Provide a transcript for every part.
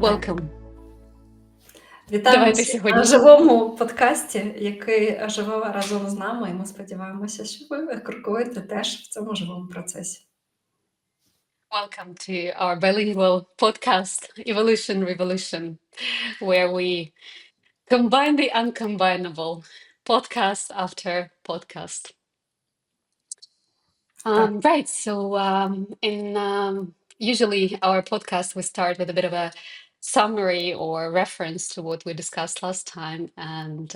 Welcome. Вітаємо Давайте всіх на сьогодні. живому подкасті, який живе разом з нами, і ми сподіваємося, що ви крокуєте теж в цьому живому процесі. Welcome to our bilingual podcast, Evolution Revolution, where we combine the uncombinable podcast after podcast. Так, Right. So, usually our podcast, we start with a bit of a summary or reference to what we discussed last time. And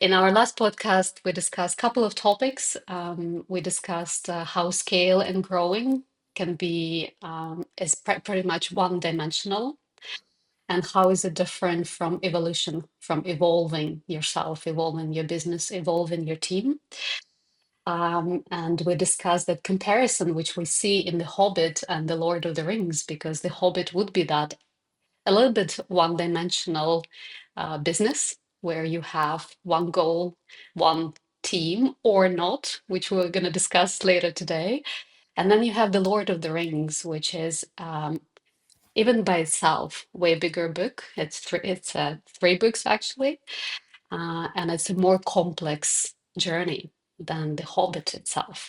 in our last podcast, we discussed a couple of topics. We discussed how scale and growing can be is pretty much one-dimensional, and how is it different from evolution, from evolving yourself, evolving your business, evolving your team. And we discussed that comparison, which we see in The Hobbit and The Lord of the Rings, because The Hobbit would be that a little bit one-dimensional business where you have one goal, one team, or not, which we're going to discuss later today. And then you have The Lord of the Rings, which is even by itself way bigger book. It's three books actually, and it's a more complex journey than The Hobbit itself.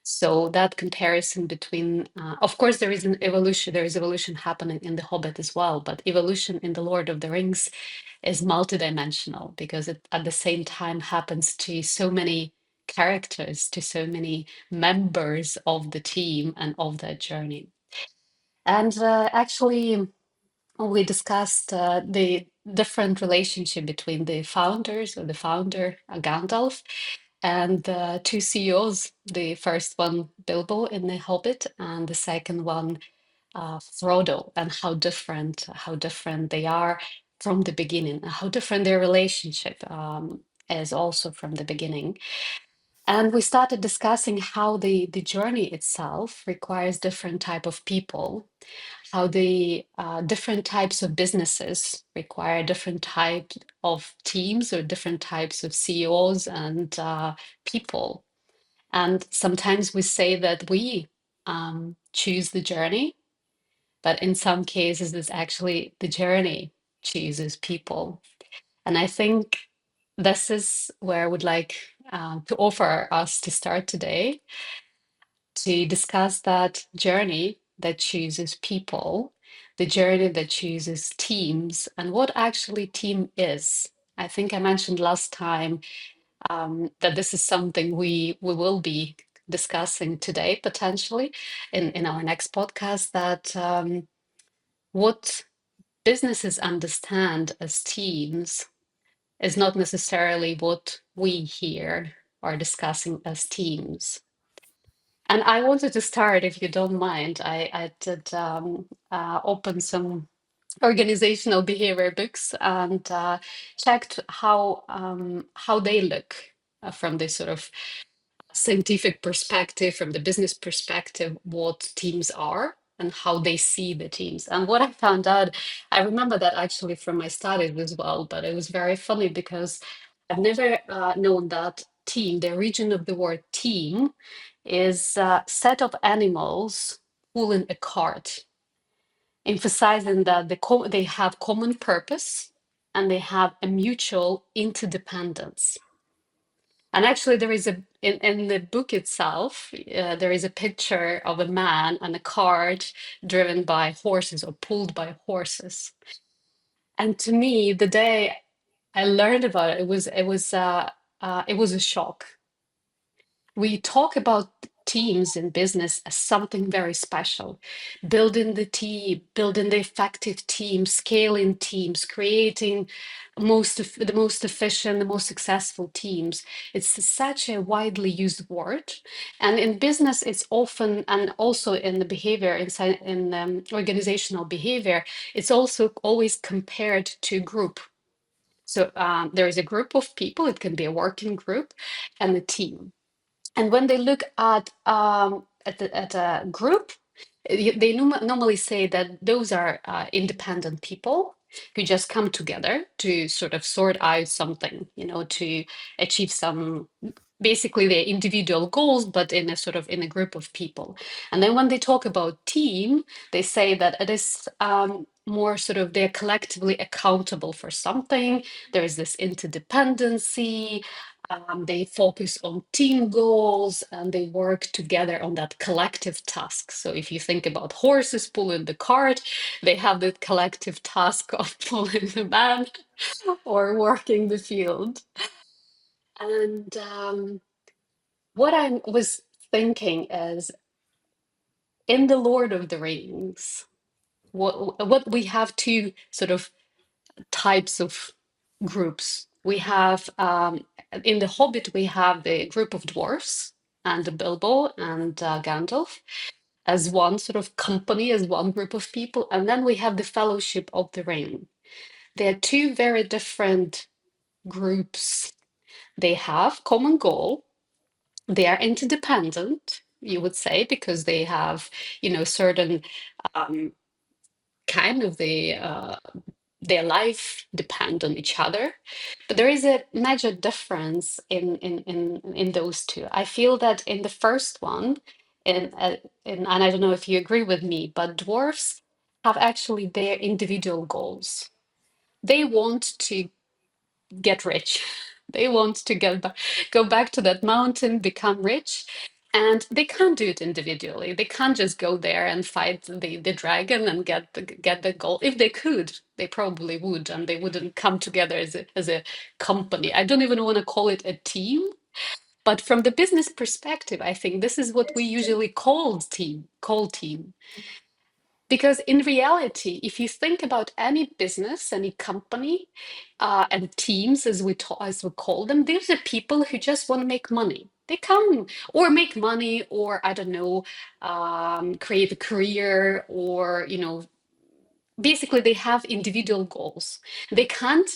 So that comparison between, of course, there is an evolution. There is evolution happening in The Hobbit as well, but evolution in The Lord of the Rings is multidimensional because it at the same time happens to so many characters, to so many members of the team and of that journey. And actually, we discussed the different relationship between the founders or the founder, Gandalf, and two CEOs. The first one, Bilbo in The Hobbit, and the second one, Frodo, and how different they are from the beginning, and how different their relationship is also from the beginning. And we started discussing how the journey itself requires different type of people, how the different types of businesses require different types of teams or different types of CEOs and people. And sometimes we say that we choose the journey, but in some cases, it's actually the journey chooses people. And I think this is where I would like to offer us to start today to discuss that journey that chooses people, the journey that chooses teams, and what actually team is. I think I mentioned last time that this is something we will be discussing today potentially in our next podcast. That what businesses understand as teams is not necessarily what we here are discussing as teams. And I wanted to start, if you don't mind. I did open some organizational behavior books and checked how they look from this sort of scientific perspective, from the business perspective, what teams are and how they see the teams. And what I found out, I remember that actually from my studies as well, but it was very funny because I've never known that team, the origin of the word team is a set of animals pulling a cart, emphasizing that they have common purpose and they have a mutual interdependence. And actually, there is in the book itself, there is a picture of a man and a cart driven by horses or pulled by horses. And to me, the day I learned about it, it was a shock. We talk about teams in business as something very special, building the team, building the effective team, scaling teams, creating the most efficient, the most successful teams. It's such a widely used word, and in business it's often, and also in the behavior inside in organizational behavior, it's also always compared to group. So there is a group of people, it can be a working group, and a team. And when they look at a group, they normally say that those are independent people who just come together to sort of sort out something, to achieve some, basically their individual goals, but in a sort of in a group of people. And then when they talk about team, they say that it is more sort of they're collectively accountable for something. There is this interdependency. They focus on team goals and they work together on that collective task. So if you think about horses pulling the cart, they have the collective task of pulling the man or working the field. And what I was thinking is in the Lord of the Rings, what we have two sort of types of groups. We have in the Hobbit we have the group of dwarfs and Bilbo and Gandalf as one sort of company, as one group of people, and then we have the Fellowship of the Ring. They are two very different groups. They have common goal. They are interdependent, you would say, because they have, certain um, kind of their life depend on each other. But there is a major difference in those two. I feel that in the first one, and I don't know if you agree with me, but dwarfs have actually their individual goals. They want to get rich. They want to go back to that mountain, become rich. And they can't do it individually. They can't just go there and fight the dragon and get the gold. If they could, they probably would, and they wouldn't come together as a company. I don't even want to call it a team, but from the business perspective, I think this is what we usually call team. Because in reality, if you think about any business, any company, and teams, as we call them, these are people who just want to make money. They come or make money, or I don't know, create a career, or basically they have individual goals. They can't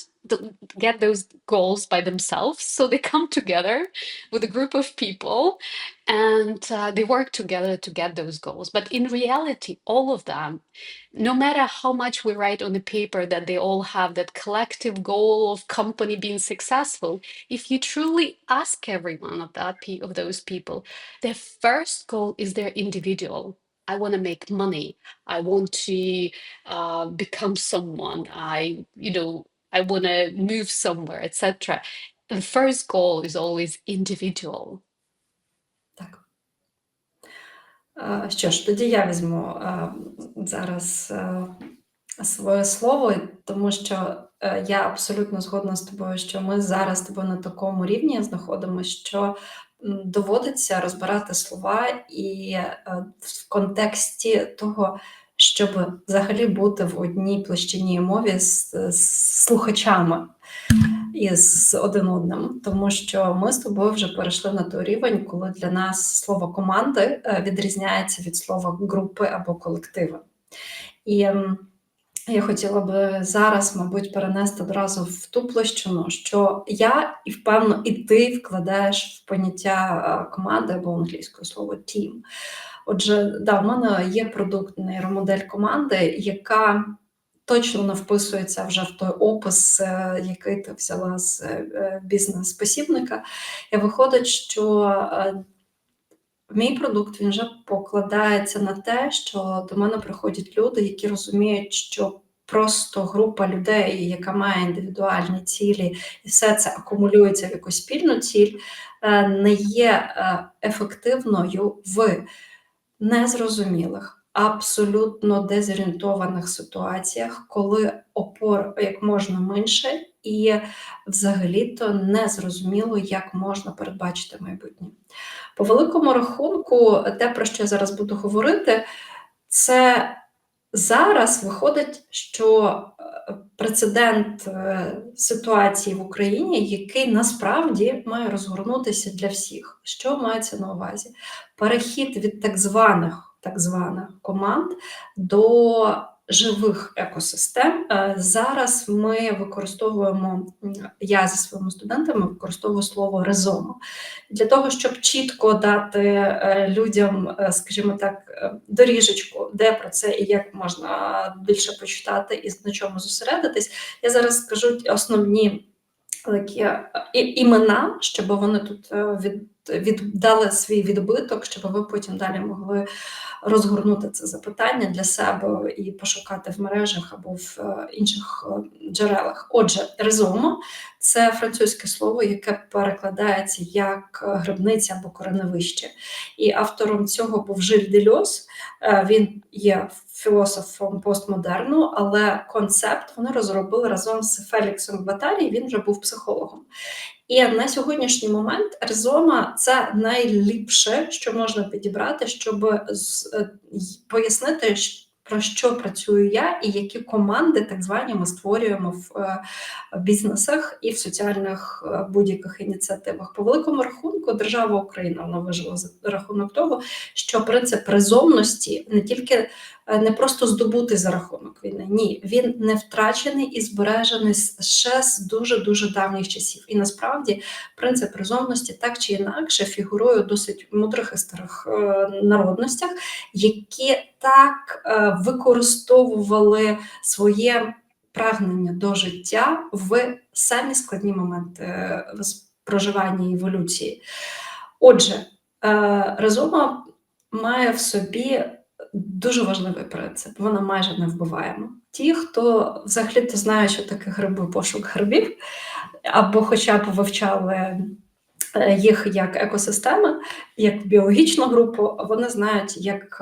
get those goals by themselves, so they come together with a group of people and they work together to get those goals. But in reality, all of them, no matter how much we write on the paper that they all have that collective goal of company being successful, if you truly ask every one of those people, their first goal is their individual. I want to make money. I want to become someone. I want to move somewhere, etc. The first goal is always individual. Так. Що ж, тоді я візьму зараз своє слово, тому що я абсолютно згодна з тобою, що ми зараз з тобою на такому рівні знаходимося, що доводиться розбирати слова і в контексті того, щоб взагалі бути в одній площині мові з слухачами і з один одним, тому що ми з тобою вже перейшли на той рівень, коли для нас слово команди відрізняється від слова групи або колективи. І я хотіла би зараз, мабуть, перенести одразу в ту площину, що я, і впевнено, і ти вкладаєш в поняття команди або англійською слово team. Отже, да, в мене є продукт нейромодель команди, яка точно не вписується вже в той опис, який ти взяла з бізнес-посібника. І виходить, що мій продукт, він вже покладається на те, що до мене приходять люди, які розуміють, що просто група людей, яка має індивідуальні цілі, і все це акумулюється в якусь спільну ціль, не є ефективною в незрозумілих, абсолютно дезорієнтованих ситуаціях, коли опор як можна менше і взагалі-то незрозуміло, як можна передбачити майбутнє. По великому рахунку, те, про що я зараз буду говорити, це зараз виходить, що прецедент ситуації в Україні, який насправді має розгорнутися для всіх. Що мається на увазі? Перехід від так званих команд до живих екосистем. Зараз ми використовуємо, я зі своїми студентами використовую слово резону. Для того, щоб чітко дати людям, скажімо так, доріжечку, де про це і як можна більше почитати і на чому зосередитись, я зараз скажу основні такі імена, щоб вони тут віддали свій відбиток, щоб ви потім далі могли розгорнути це запитання для себе і пошукати в мережах або в інших джерелах. Отже, ризома – це французьке слово, яке перекладається як грибниця або кореневище. І автором цього був Жиль Дельос. Він є філософом постмодерну, але концепт вони розробили разом з Феліксом Гваттарі, він вже був психологом. І на сьогоднішній момент ризома – це найліпше, що можна підібрати, щоб пояснити, про що працюю я і які команди так звані ми створюємо в бізнесах і в соціальних будь-яких ініціативах. По великому рахунку держава Україна вона вижила за рахунок того, що принцип резонності не тільки не просто здобутий за рахунок війни, ні, він не втрачений і збережений ще з дуже-дуже давніх часів. І насправді принцип резонності так чи інакше фігурує у досить мудрих і старих народностях, які так використовували своє прагнення до життя в самі складні моменти проживання і еволюції. Отже, резома має в собі дуже важливий принцип, вона майже невбиваєма. Ті, хто взагалі-то знає, що таке гриби, пошук грибів, або хоча б вивчали їх як екосистеми, як біологічну групу, вони знають, як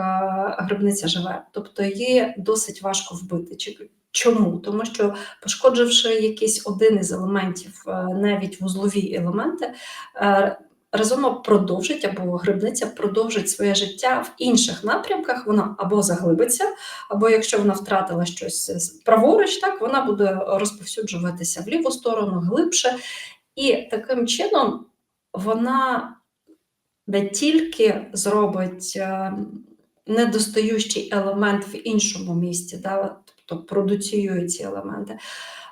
грибниця живе. Тобто її досить важко вбити. Чому? Тому що, пошкодживши якийсь один із елементів, навіть вузлові елементи, ризома продовжить, або грибниця продовжить своє життя в інших напрямках, вона або заглибиться, або якщо вона втратила щось праворуч, так, вона буде розповсюджуватися в ліву сторону, глибше. І таким чином вона не тільки зробить недостаючий елемент в іншому місці, да, тобто продуціює ці елементи,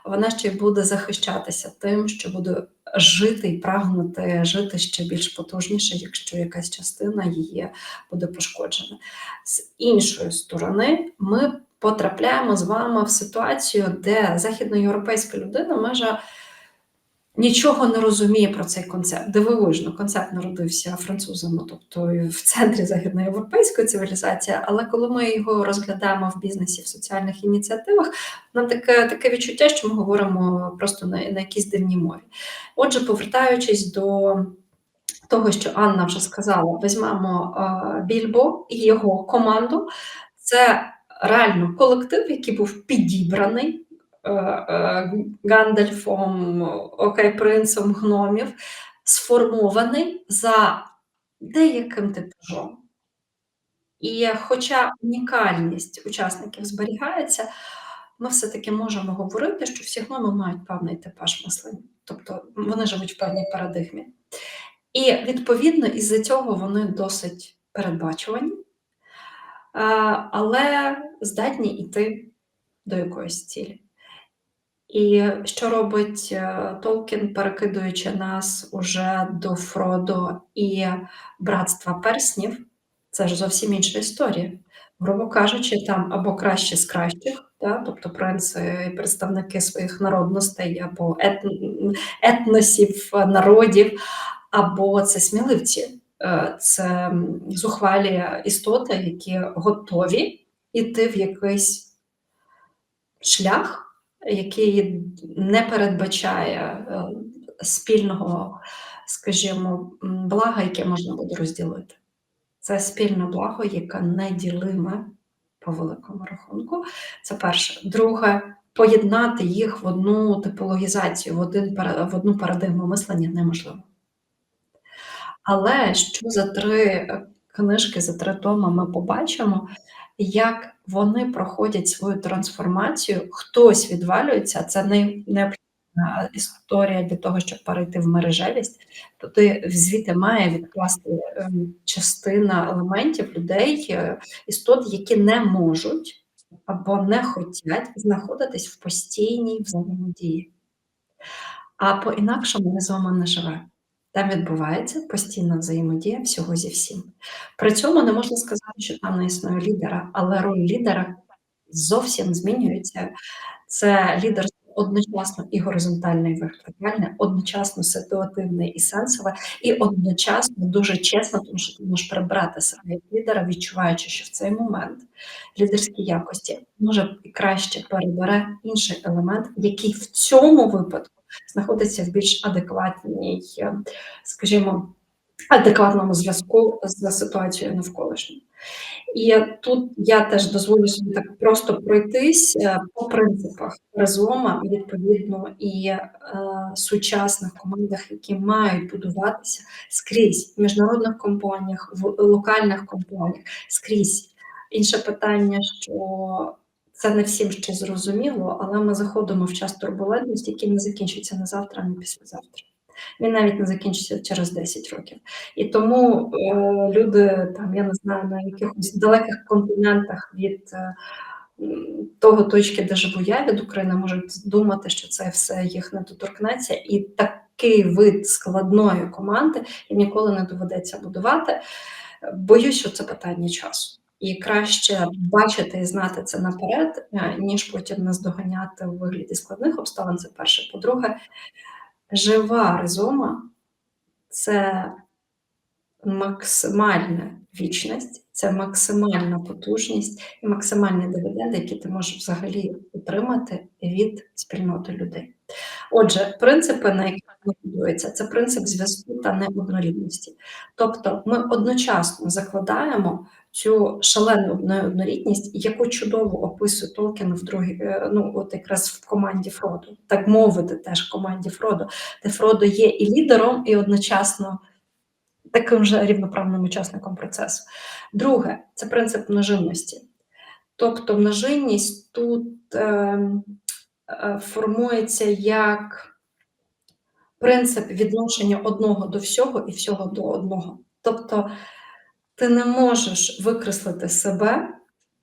вона ще й буде захищатися тим, що буде жити і прагнути жити ще більш потужніше, якщо якась частина її буде пошкоджена. З іншої сторони, ми потрапляємо з вами в ситуацію, де західноєвропейська людина майже нічого не розуміє про цей концепт. Дивовижно, концепт народився французами, тобто в центрі західноєвропейської цивілізації, але коли ми його розглядаємо в бізнесі, в соціальних ініціативах, нам таке відчуття, що ми говоримо просто на якійсь дивній мові. Отже, повертаючись до того, що Анна вже сказала, візьмемо Більбо і його команду. Це реально колектив, який був підібраний Гандальфом, Окей, принцем гномів, сформований за деяким типажом. І хоча унікальність учасників зберігається, ми все-таки можемо говорити, що всі гноми мають певний типаж мислення. Тобто вони живуть в певній парадигмі. І, відповідно, із-за цього вони досить передбачувані, але здатні йти до якоїсь цілі. І що робить Толкін, перекидуючи нас уже до Фродо і Братства перснів, це ж зовсім інша історія. Грубо кажучи, там або кращі з кращих, да, тобто принци, представники своїх народностей, або етносів, народів, або це сміливці, це зухвалі істоти, які готові йти в якийсь шлях, який не передбачає спільного, скажімо, блага, яке можна буде розділити. Це спільне благо, яке неділиме по великому рахунку. Це перше. Друге, поєднати їх в одну типологізацію, в одну парадигму мислення неможливо. Але що за 3 книжки, за 3 томи ми побачимо, як вони проходять свою трансформацію, хтось відвалюється, це необхідна історія для того, щоб перейти в мережевість, туди звідти має відкласти частина елементів людей, істот, які не можуть або не хочуть знаходитись в постійній взаємодії. А по-інакшому ризома не живе. Там відбувається постійна взаємодія всього зі всім. При цьому не можна сказати, що там не існує лідера, але роль лідера зовсім змінюється. Це лідерство одночасно і горизонтальне, і вертикальне, одночасно ситуативне і сенсове, і одночасно дуже чесно, тому що ти можеш прибрати себе як лідера, відчуваючи, що в цей момент лідерські якості може і краще перебере інший елемент, який в цьому випадку знаходиться в більш адекватній, скажімо, адекватному зв'язку з ситуацією навколишньою. І тут я теж дозволю собі так просто пройтись, по принципах Разома, відповідно, і, сучасних командах, які мають будуватися скрізь, в міжнародних компаніях, в локальних компаніях, скрізь. Інше питання, що це не всім ще зрозуміло, але ми заходимо в час турбулентності, який не закінчиться не завтра, не післязавтра. Він навіть не закінчиться через 10 років. І тому, люди там, я не знаю, на якихось далеких континентах від, того точки, де живу я, від України, можуть думати, що це все їх не доторкнеться, і такий вид складної команди їм ніколи не доведеться будувати. Боюсь, що це питання часу. І краще бачити і знати це наперед, ніж потім наздоганяти у вигляді складних обставин. Це перше. По-друге, жива Разома це максимальна вічність, це максимальна потужність і максимальні дивіденди, які ти можеш взагалі отримати від спільноти людей. Отже, принципи, на яких воно будується, це принцип зв'язку та неоднорідності. Тобто ми одночасно закладаємо цю шалену неоднорідність, яку чудово описує Толкін в другій, ну от якраз в команді Фродо, так мовити, теж в команді Фродо, де Фродо є і лідером, і одночасно таким же рівноправним учасником процесу. Друге це принцип множинності. Тобто множинність тут формується як принцип відношення одного до всього і всього до одного. Тобто ти не можеш викреслити себе,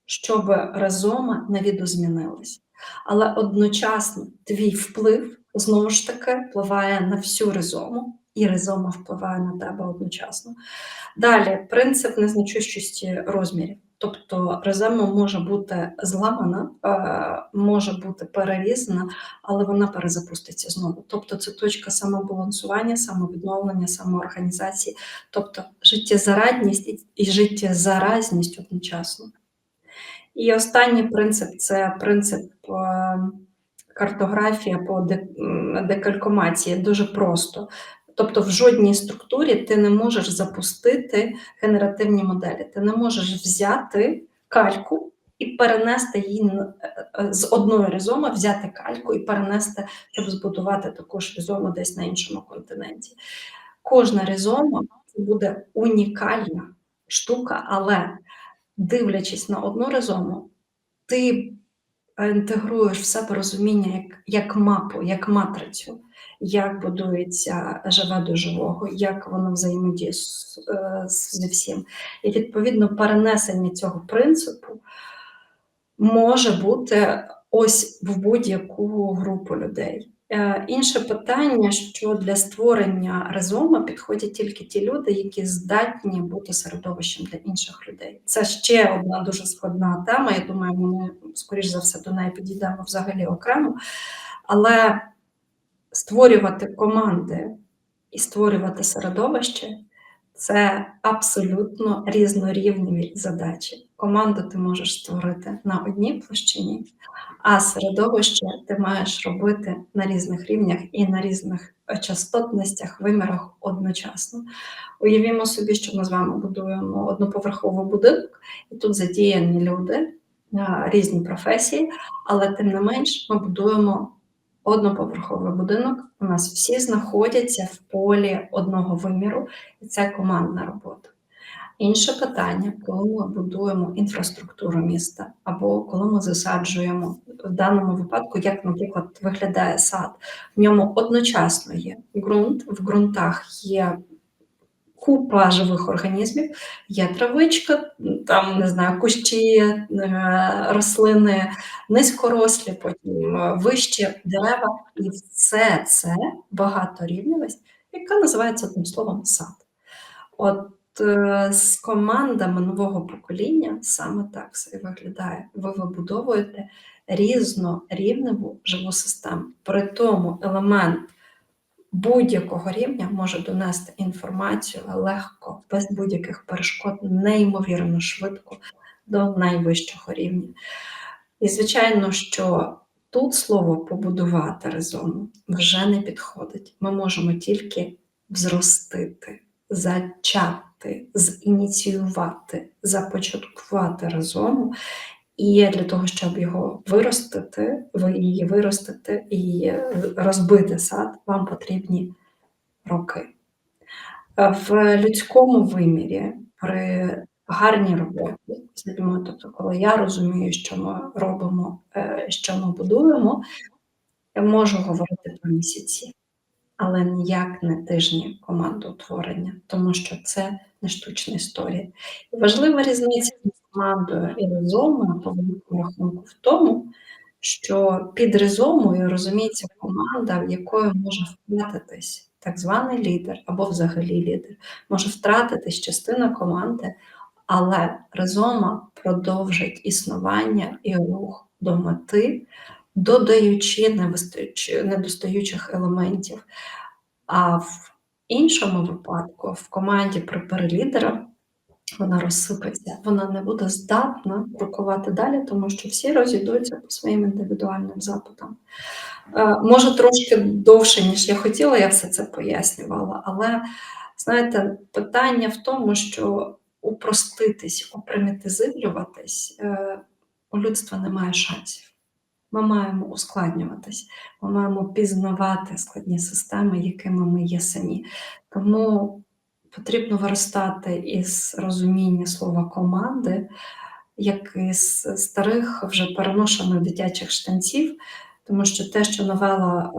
щоб Разома не відозмінилась. Але одночасно твій вплив, знову ж таки, впливає на всю Разому, і Разома впливає на тебе одночасно. Далі принцип незначущості розмірів. Тобто Разома може бути зламана, може бути перерізана, але вона перезапуститься знову. Тобто це точка самобалансування, самовідновлення, самоорганізації, тобто життєзарадність і життєзаразність одночасно. І останній принцип це принцип картографія по декалькомації. Дуже просто. Тобто в жодній структурі ти не можеш запустити генеративні моделі. Ти не можеш взяти кальку і перенести її з одної ризоми, взяти кальку і перенести, щоб збудувати таку ж ризому десь на іншому континенті. Кожна ризома це буде унікальна штука, але дивлячись на одну ризому, ти інтегруєш в себе розуміння як мапу, як матрицю, як будується живе до живого, як воно взаємодіє зі всім. І відповідно перенесення цього принципу може бути ось в будь-яку групу людей. Інше питання, що для створення Разома підходять тільки ті люди, які здатні бути середовищем для інших людей. Це ще одна дуже складна тема. Я думаю, ми, скоріш за все, до неї підійдемо взагалі окремо. Але створювати команди і створювати середовище це абсолютно різнорівні задачі. Команду ти можеш створити на одній площині, а середовище ти маєш робити на різних рівнях і на різних частотностях, вимірах одночасно. Уявімо собі, що ми з вами будуємо одноповерховий будинок, і тут задіяні люди, різні професії, але тим не менш ми будуємо одноповерховий будинок, у нас всі знаходяться в полі одного виміру, і це командна робота. Інше питання, коли ми будуємо інфраструктуру міста, або коли ми засаджуємо, в даному випадку, як, наприклад, виглядає сад, в ньому одночасно є ґрунт, в ґрунтах є купа живих організмів, є травичка, там, не знаю, кущі, рослини, низькорослі, потім вищі дерева. І все це багаторівневість, яка називається одним словом сад. От з командами нового покоління саме так все і виглядає. Ви вибудовуєте різнорівневу живу систему. При тому елемент будь-якого рівня може донести інформацію легко, без будь-яких перешкод, неймовірно швидко до найвищого рівня. І, звичайно, що тут слово побудувати разом вже не підходить. Ми можемо тільки взростити, зачати, зініціювати, започаткувати разом. І для того, щоб його виростити, її виростити і розбити сад, вам потрібні роки. В людському вимірі при гарній роботі з людьми, тобто коли я розумію, що ми робимо, що ми будуємо, я можу говорити про місяці, але ніяк не тижні командоутворення, тому що це не штучна історія. І важлива різниця між командою і ризомою, по великому рахунку, в тому, що під ризомою розуміється команда, в якої може втратитись так званий лідер або взагалі лідер. Може втратитись частина команди, але ризома продовжить існування і рух до мети, додаючи недостаючих елементів. А в іншому випадку, в команді при перелідера, вона розсипеться, вона не буде здатна крокувати далі, тому що всі розійдуться по своїм індивідуальним запитам. Може, трошки довше, ніж я хотіла, я все це пояснювала, але, знаєте, питання в тому, що упроститись, опримітизивлюватись, у людства немає шансів. Ми маємо ускладнюватись, ми маємо пізнавати складні системи, якими ми є самі. Тому потрібно виростати із розуміння слова команди, як із старих, вже переношених дитячих штанців, тому що те, що навела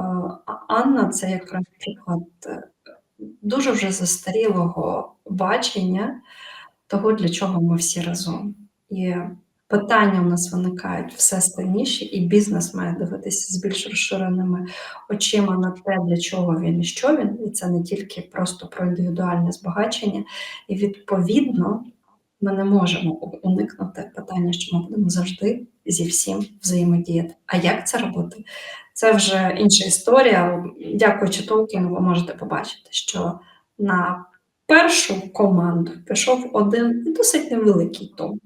Анна, це якраз приклад дуже вже застарілого бачення того, для чого ми всі разом. І питання у нас виникають все складніші, і бізнес має дивитися з більш розширеними очима на те, для чого він і що він. І це не тільки просто про індивідуальне збагачення. І відповідно ми не можемо уникнути питання, що ми будемо завжди зі всім взаємодіяти. А як це робити? Це вже інша історія. Дякуючи Толкіну, ви можете побачити, що на першу команду пішов один і досить невеликий том,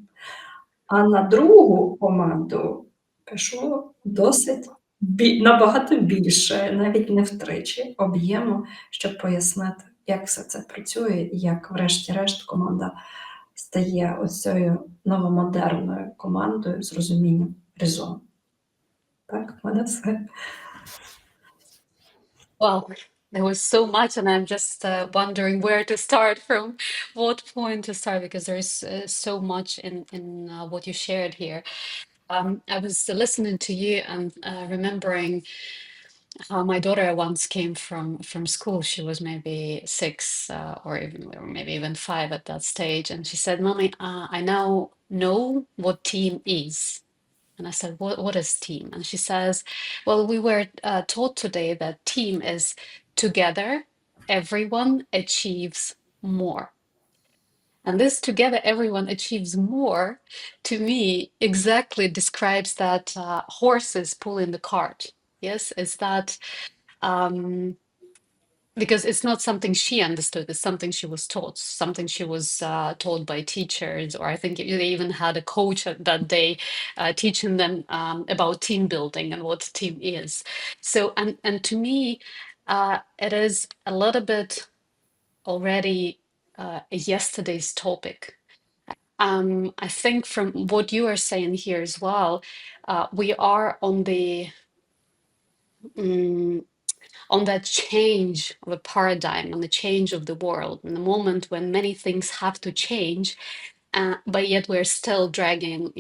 а на другу команду пішло досить набагато більше, навіть не втричі об'єму, щоб пояснити, як все це працює і як, врешті-решт, команда стає ось цією новомодерною командою з розумінням резону. Так, в мене все. Well, there was so much, and I'm just wondering where to start from, what point to start, because there is so much in what you shared here. I was listening to you and remembering how my daughter once came from school. She was maybe 6 or maybe even 5 at that stage, and she said, "Mommy, I now know what team is." And I said, what is team? And she says, well, we were taught today that team is together, everyone achieves more. And this together, everyone achieves more, to me, exactly describes that horses pulling the cart. Yes, is that because it's not something she understood, it's something she was taught, something she was taught by teachers, or I think they even had a coach that day teaching them about team building and what team is. So, and to me, it is a little bit already yesterday's topic. I think from what you are saying here as well, we are on that change of a paradigm, on the change of the world, in the moment when many things have to change, but yet we're still dragging,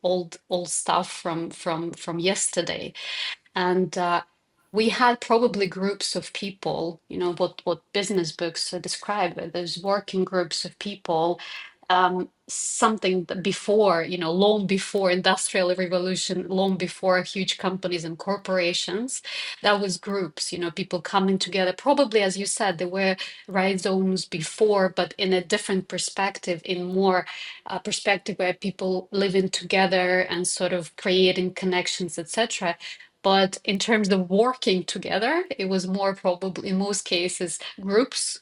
old stuff from yesterday. And we had probably groups of people, what business books describe, those working groups of people something that before, long before industrial revolution, long before huge companies and corporations, that was groups, people coming together. Probably, as you said, there were rhizomes before, but in a different perspective, in more perspective where people living together and sort of creating connections, etc. But in terms of working together, it was more probably in most cases groups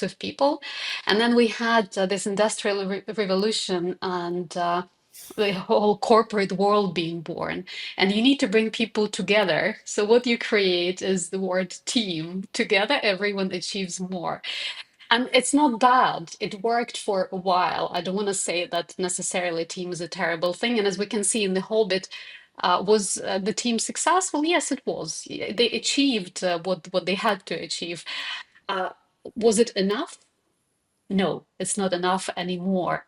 of people. And then we had this industrial revolution and the whole corporate world being born. And you need to bring people together. So what you create is the word team. Together, everyone achieves more. And it's not bad. It worked for a while. I don't want to say that necessarily team is a terrible thing. And as we can see in The Hobbit, was the team successful? Yes, it was. They achieved what they had to achieve. Uh, was it enough? No, it's not enough anymore.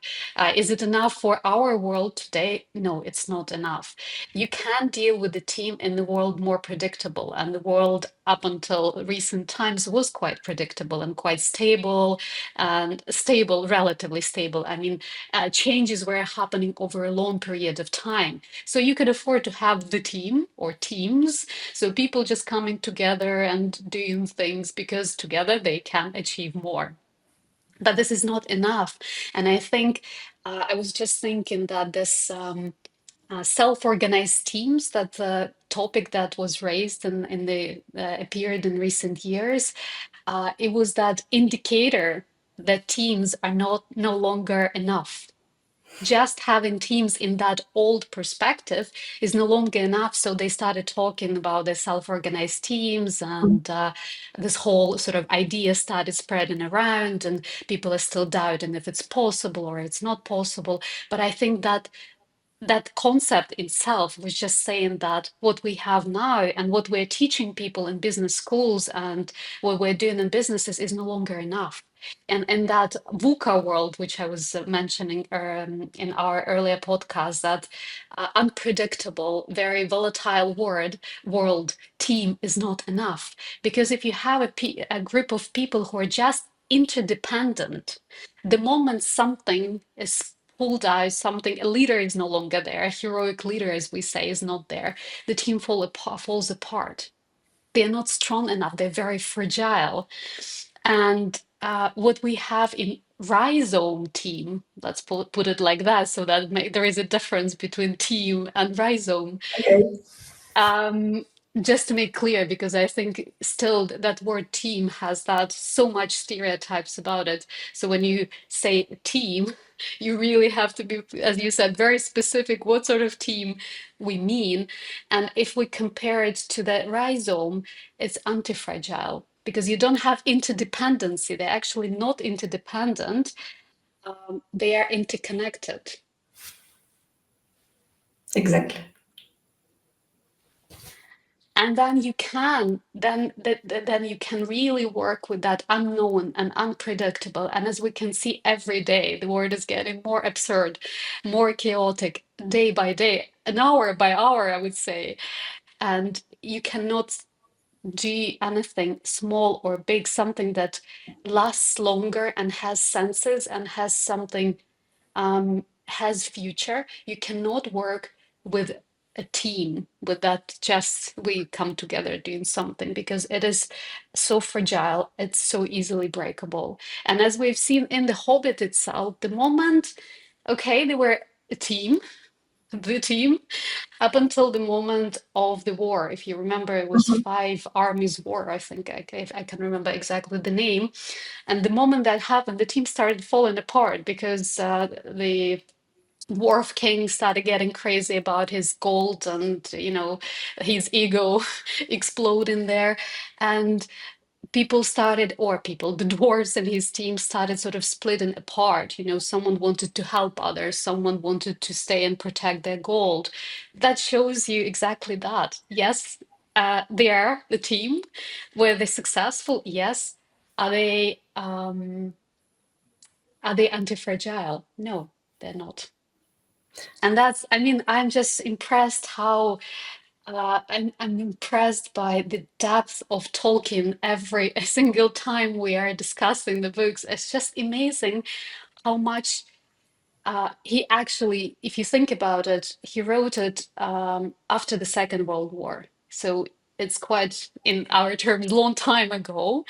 Is it enough for our world today? No, it's not enough. You can deal with the team in the world more predictable, and the world up until recent times was quite predictable and quite stable, and stable, relatively stable. I mean, changes were happening over a long period of time. So you could afford to have the team or teams, so people just coming together and doing things because together they can achieve more. But this is not enough. And I think I was just thinking that this self-organized teams, that the topic that was raised in the appeared in recent years, it was that indicator that teams are not no longer enough. Just having teams in that old perspective is no longer enough. So they started talking about the self-organized teams, and this whole sort of idea started spreading around, and people are still doubting if it's possible or it's not possible. But I think that that concept itself was just saying that what we have now and what we're teaching people in business schools and what we're doing in businesses is no longer enough. And in that VUCA world, which I was mentioning in our earlier podcast, that unpredictable, very volatile world team is not enough. Because if you have a group of people who are just interdependent, the moment something is pulled out, something, a leader is no longer there, a heroic leader, as we say, is not there, the team falls apart. They're not strong enough, they're very fragile. And what we have in rhizome team, let's put it like that, so that there is a difference between team and rhizome. Okay. Um, just to make clear, because I think still that word team has that so much stereotypes about it. So when you say team, you really have to be, as you said, very specific what sort of team we mean. And if we compare it to the rhizome, it's antifragile because you don't have interdependency. They're actually not interdependent. They are interconnected. Exactly. And then you can then you can really work with that unknown and unpredictable. And as we can see every day, the world is getting more absurd, more chaotic day by day, an hour by hour, I would say. And you cannot do anything small or big, something that lasts longer and has senses and has something, has future. You cannot work with a team with that just we come together doing something, because it is so fragile, it's so easily breakable. And as we've seen in The Hobbit itself, the moment, okay, they were a team, the team, up until the moment of the war. If you remember, it was Mhm. Five Armies War, I think. If I can remember exactly the name. And the moment that happened, the team started falling apart because the Dwarf King started getting crazy about his gold and, his ego exploding there. And the dwarves and his team started sort of splitting apart. Someone wanted to help others, someone wanted to stay and protect their gold. That shows you exactly that. Yes, they are the team. Were they successful? Yes. Are they anti-fragile? No, they're not. And I mean, I'm just impressed how I'm impressed by the depth of Tolkien every single time we are discussing the books. It's just amazing how much. he actually, if you think about it, he wrote it after the Second World War. So it's quite, in our terms, long time ago.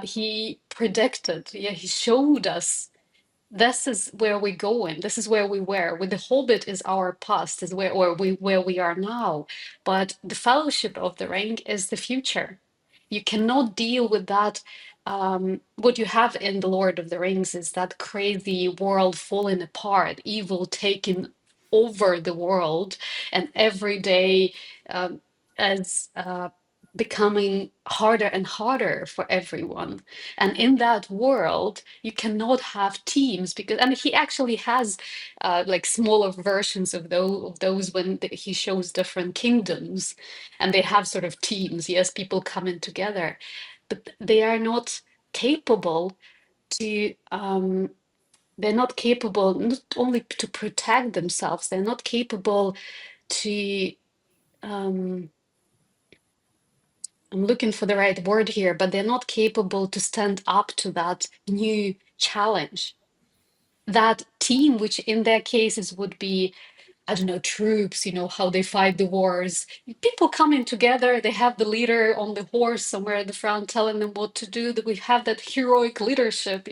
He predicted, yeah, he showed us this is where we're going. This is where we were. With the Hobbit is our past, is where we are now. But the Fellowship of the Ring is the future. You cannot deal with that. What you have in the Lord of the Rings is that crazy world falling apart, evil taking over the world, and every day as becoming harder and harder for everyone. And in that world, you cannot have teams because, and he actually has like smaller versions of those when he shows different kingdoms, and they have sort of teams. Yes, people coming together, but they are not capable to. They're not capable not only to protect themselves. They're not capable to. Um, I'm looking for the right word here, but they're not capable to stand up to that new challenge. That team, which in their cases would be, I don't know, troops, how they fight the wars. People coming together, they have the leader on the horse somewhere at the front telling them what to do. That we have that heroic leadership,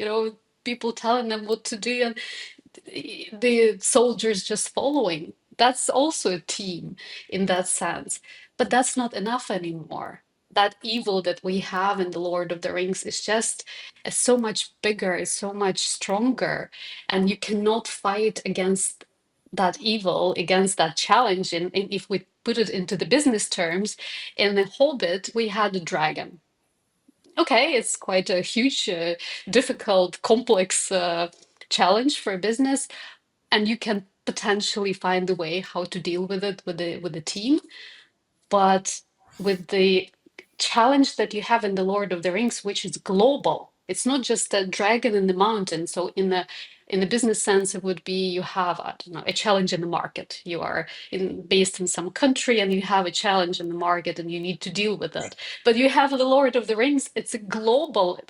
people telling them what to do, and the soldiers just following. That's also a team in that sense. But that's not enough anymore. That evil that we have in the Lord of the Rings is just so much bigger, is so much stronger, and you cannot fight against that evil, against that challenge. And if we put it into the business terms, in The Hobbit, we had a dragon. Okay, it's quite a huge, difficult, complex challenge for a business, and you can potentially find a way how to deal with it with the team. But with the challenge that you have in the Lord of the Rings, which is global, it's not just a dragon in the mountain. So in the business sense, it would be you have, I don't know, a challenge in the market. You are based in some country and you have a challenge in the market and you need to deal with it. But you have the Lord of the Rings, it's a global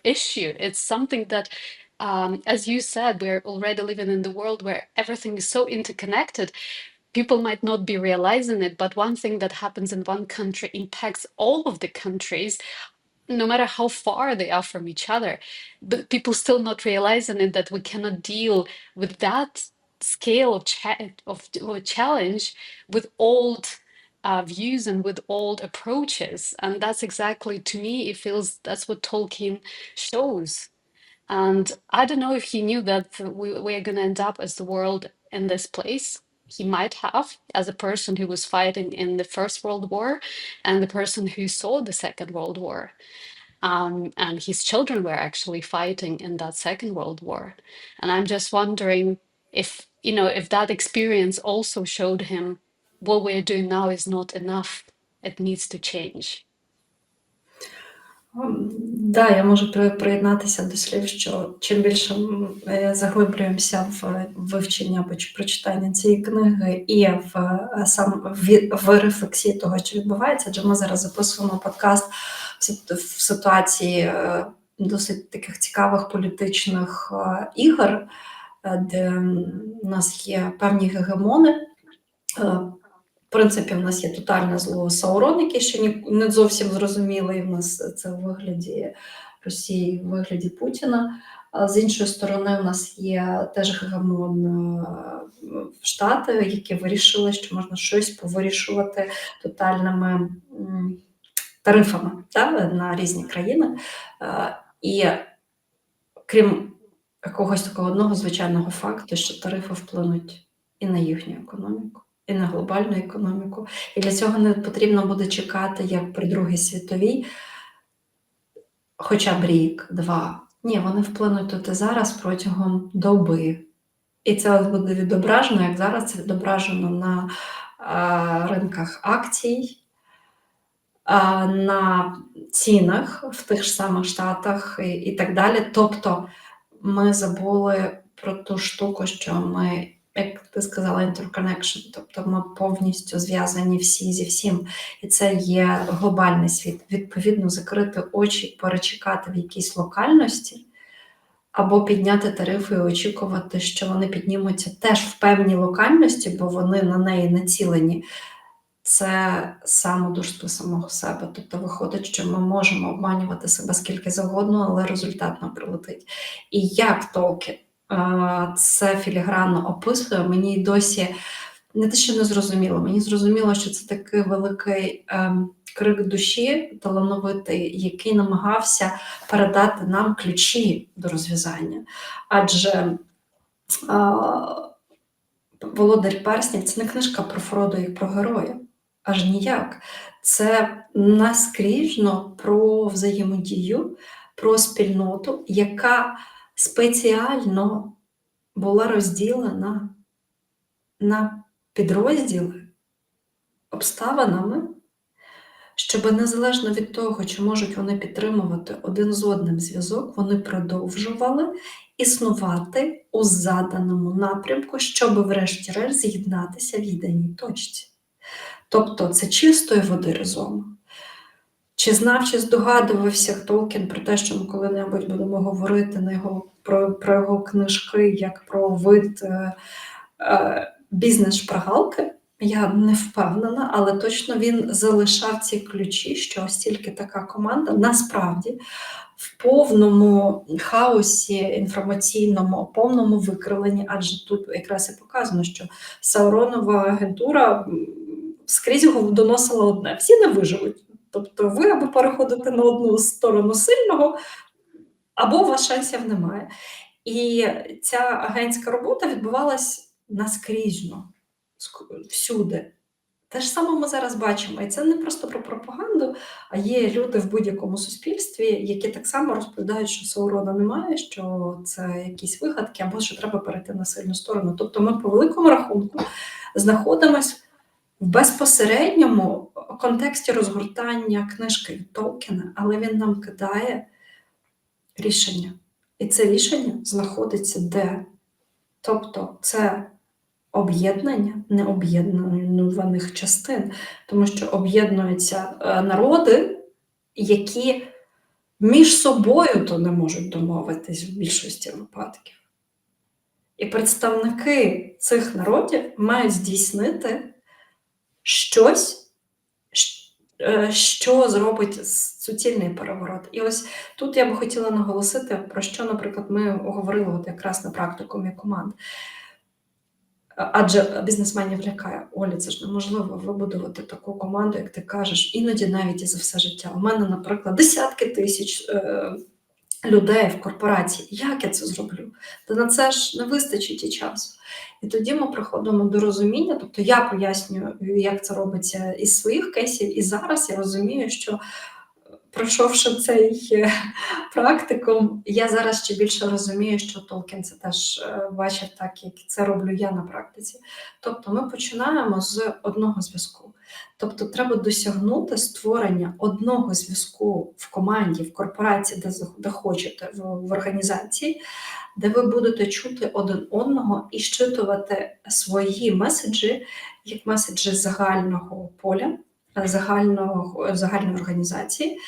issue. It's something that as you said, we're already living in the world where everything is so interconnected. People might not be realizing it, but one thing that happens in one country impacts all of the countries, no matter how far they are from each other. But people still not realizing it, that we cannot deal with that scale of a challenge with old views and with old approaches. And that's exactly, to me, it feels that's what Tolkien shows. And I don't know if he knew that we're going to end up as the world in this place. He might have, as a person who was fighting in the First World War and the person who saw the Second World War. And his children were actually fighting in that Second World War. And I'm just wondering if that experience also showed him what we're doing now is not enough. It needs to change. Да, я можу приєднатися до слів, що чим більше заглиблюємося в вивчення або прочитання цієї книги і в рефлексії того, що відбувається, адже ми зараз записуємо подкаст в ситуації досить таких цікавих політичних ігор, де у нас є певні гегемони. В принципі, в нас є тотальне зло Саурон, який ще не зовсім зрозумілий. В нас це в вигляді Росії, в вигляді Путіна. А з іншої сторони, у нас є теж гегемон Штати, які вирішили, що можна щось повирішувати тотальними тарифами на різні країни. І крім якогось такого одного звичайного факту, що тарифи вплинуть і на їхню економіку, і на глобальну економіку. І для цього не потрібно буде чекати, як при Другій світовій, хоча б рік-два. Ні, вони вплинуть тут і зараз протягом доби. І це буде відображено, як зараз це відображено на ринках акцій, на цінах в тих ж самих Штатах і так далі. Тобто ми забули про ту штуку, що ми, як ти сказала, interconnection, тобто ми повністю зв'язані всі зі всім. І це є глобальний світ. Відповідно, закрити очі, перечекати в якійсь локальності або підняти тарифи і очікувати, що вони піднімуться теж в певній локальності, бо вони на неї націлені. Це самодурство самого себе. Тобто виходить, що ми можемо обманювати себе скільки завгодно, але результат нам прилетить. І як Толкін це філігранно описує, мені й досі не те, що не зрозуміло. Мені зрозуміло, що це такий великий крик душі, талановитий, який намагався передати нам ключі до розв'язання. Адже Володар Перснів – це не книжка про Фродо і про героя. Аж ніяк. Це наскрізно про взаємодію, про спільноту, яка спеціально була розділена на підрозділи обставинами, щоб незалежно від того, чи можуть вони підтримувати один з одним зв'язок, вони продовжували існувати у заданому напрямку, щоб врешті-решт з'єднатися в єдиній точці. Тобто це чистої води резон. Чи знав, чи здогадувався Толкін про те, що ми коли-небудь будемо говорити про його книжки як про вид бізнес-шпаргалки? Я не впевнена, але точно він залишав ці ключі, що ось тільки така команда насправді в повному хаосі інформаційному, повному викривленні, адже тут якраз і показано, що Сауронова агентура скрізь його доносила одне: всі не виживуть. Тобто ви або переходите на одну сторону сильного, або у вас шансів немає. І ця агентська робота відбувалась наскрізно, всюди. Те ж саме ми зараз бачимо. І це не просто про пропаганду, а є люди в будь-якому суспільстві, які так само розповідають, що Саурона немає, що це якісь вигадки, або що треба перейти на сильну сторону. Тобто ми по великому рахунку знаходимося в безпосередньому контексті розгортання книжки Толкіна, але він нам кидає рішення. І це рішення знаходиться де? Тобто це об'єднання необ'єднуваних частин, тому що об'єднуються народи, які між собою то не можуть домовитись в більшості випадків. І представники цих народів мають здійснити щось, що зробить суцільний переворот. І ось тут я би хотіла наголосити, про що, наприклад, ми говорили от якраз на практикумі команд. Адже бізнесменів лякає: Оля, це ж неможливо вибудувати таку команду, як ти кажеш, іноді навіть і за все життя. У мене, наприклад, десятки тисяч людей в корпорації. Як я це зроблю? Та на це ж не вистачить і часу. І тоді ми приходимо до розуміння, тобто я пояснюю, як це робиться із своїх кейсів, і зараз я розумію, що пройшовши цей практикум, я зараз ще більше розумію, що Толкін це теж бачив так, як це роблю я на практиці. Тобто ми починаємо з одного зв'язку. Тобто треба досягнути створення одного зв'язку в команді, в корпорації, де хочете, в організації, де ви будете чути один одного і щитувати свої меседжі, як меседжі загального поля, загальної організації,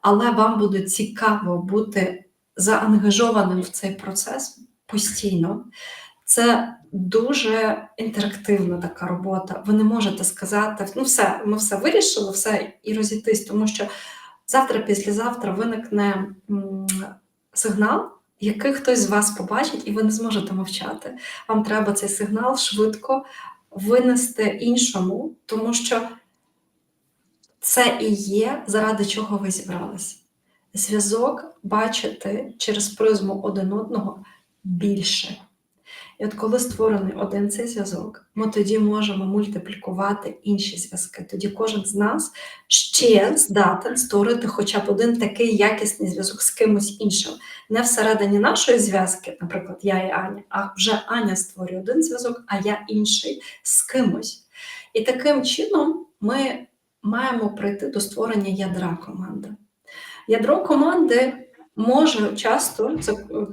але вам буде цікаво бути заангажованим в цей процес постійно. Це дуже інтерактивна така робота. Ви не можете сказати: ну все, ми все вирішили, все, і розійтись, тому що завтра-післязавтра виникне сигнал, який хтось з вас побачить, і ви не зможете мовчати. Вам треба цей сигнал швидко винести іншому, тому що це і є, заради чого ви зібралися. Зв'язок бачити через призму один одного більше. І от коли створений один цей зв'язок, ми тоді можемо мультиплікувати інші зв'язки. Тоді кожен з нас ще здатен створити хоча б один такий якісний зв'язок з кимось іншим. Не всередині нашої зв'язки, наприклад, я і Аня, а вже Аня створює один зв'язок, а я інший з кимось. І таким чином ми маємо прийти до створення ядра команди. Ядро команди може часто